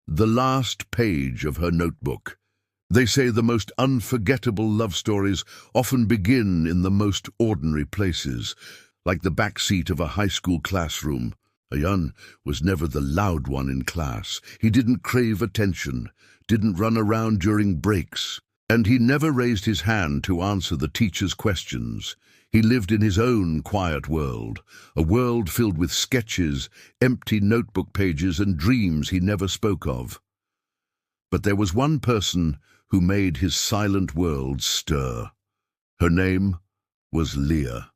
The last page of her notebook. They say the most unforgettable love stories often begin in the most ordinary places, like the back seat of a high school classroom. Ayan was never the loud one in class. He didn't crave attention, didn't run around during breaks, and he never raised his hand to answer the teacher's questions. He lived in his own quiet world, a world filled with sketches, empty notebook pages, and dreams he never spoke of. But there was one person who made his silent world stir. Her name was Leah.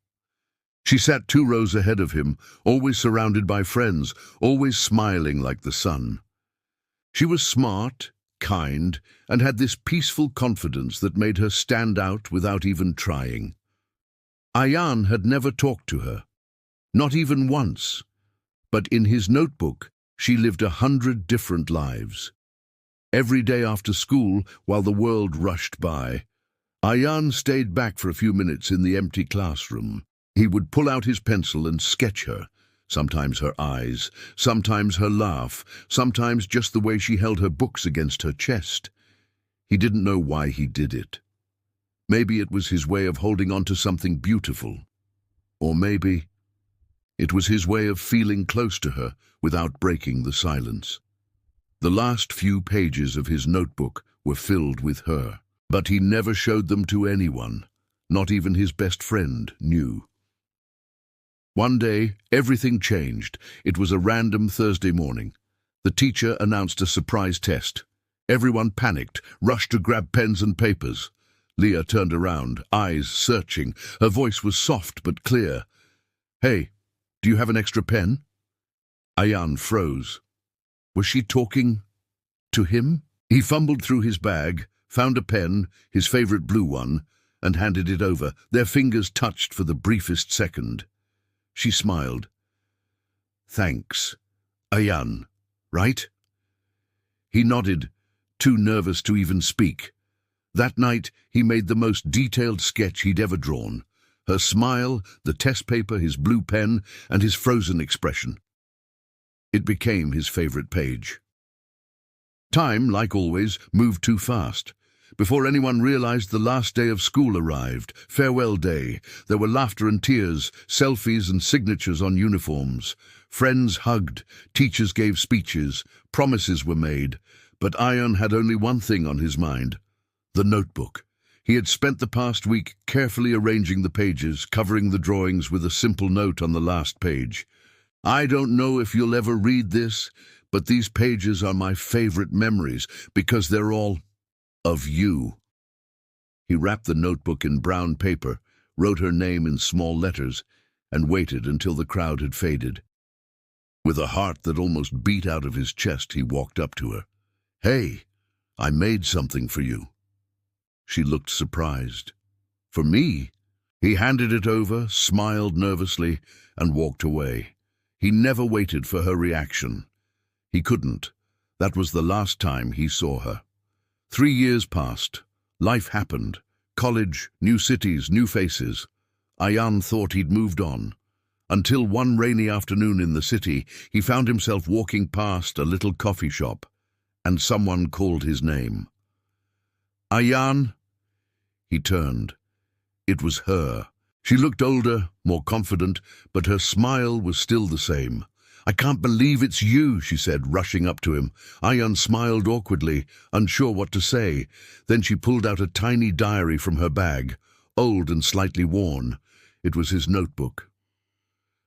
She sat 2 rows ahead of him, always surrounded by friends, always smiling like the sun. She was smart, kind, and had this peaceful confidence that made her stand out without even trying. Ayan had never talked to her, not even once, but in his notebook she lived 100 different lives. Every day after school, while the world rushed by, Ayan stayed back for a few minutes in the empty classroom. He would pull out his pencil and sketch her, sometimes her eyes, sometimes her laugh, sometimes just the way she held her books against her chest. He didn't know why he did it. Maybe it was his way of holding on to something beautiful. Or maybe it was his way of feeling close to her without breaking the silence. The last few pages of his notebook were filled with her, but he never showed them to anyone. Not even his best friend knew. One day, everything changed. It was a random Thursday morning. The teacher announced a surprise test. Everyone panicked, rushed to grab pens and papers. Leah turned around, eyes searching. Her voice was soft but clear. "Hey, do you have an extra pen?" Ayan froze. Was she talking to him? He fumbled through his bag, found a pen, his favorite blue one, and handed it over. Their fingers touched for the briefest second. She smiled. "Thanks. Ayan, right?" He nodded, too nervous to even speak. That night, he made the most detailed sketch he'd ever drawn. Her smile, the test paper, his blue pen, and his frozen expression. It became his favorite page. Time, like always, moved too fast. Before anyone realized, the last day of school arrived, farewell day. There were laughter and tears, selfies and signatures on uniforms. Friends hugged, teachers gave speeches, promises were made. But Ayan had only one thing on his mind: the notebook. He had spent the past week carefully arranging the pages, covering the drawings with a simple note on the last page. "I don't know if you'll ever read this, but these pages are my favorite memories because they're all of you." He wrapped the notebook in brown paper, wrote her name in small letters, and waited until the crowd had faded. With a heart that almost beat out of his chest, he walked up to her. "Hey, I made something for you." She looked surprised. "For me?" He handed it over, smiled nervously, and walked away. He never waited for her reaction. He couldn't. That was the last time he saw her. 3 years passed. Life happened. College, new cities, new faces. Ayan thought he'd moved on. Until one rainy afternoon in the city, he found himself walking past a little coffee shop, and someone called his name. "Ayan?" He turned. It was her. She looked older, more confident, but her smile was still the same. "I can't believe it's you," she said, rushing up to him. Ayan smiled awkwardly, unsure what to say. Then she pulled out a tiny diary from her bag, old and slightly worn. It was his notebook.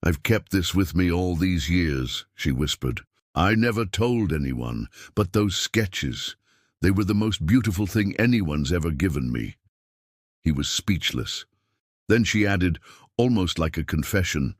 "I've kept this with me all these years," she whispered. "I never told anyone, but those sketches, they were the most beautiful thing anyone's ever given me." He was speechless. Then she added, almost like a confession,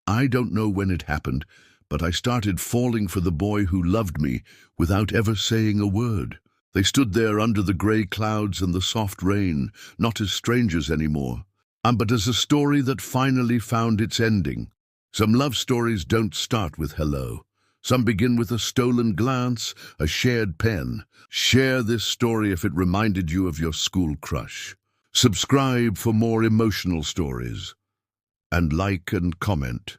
"I don't know when it happened, but I started falling for the boy who loved me without ever saying a word." They stood there under the grey clouds and the soft rain, not as strangers anymore, but as a story that finally found its ending. Some love stories don't start with hello. Some begin with a stolen glance, a shared pen. Share this story if it reminded you of your school crush. Subscribe for more emotional stories. And like and comment.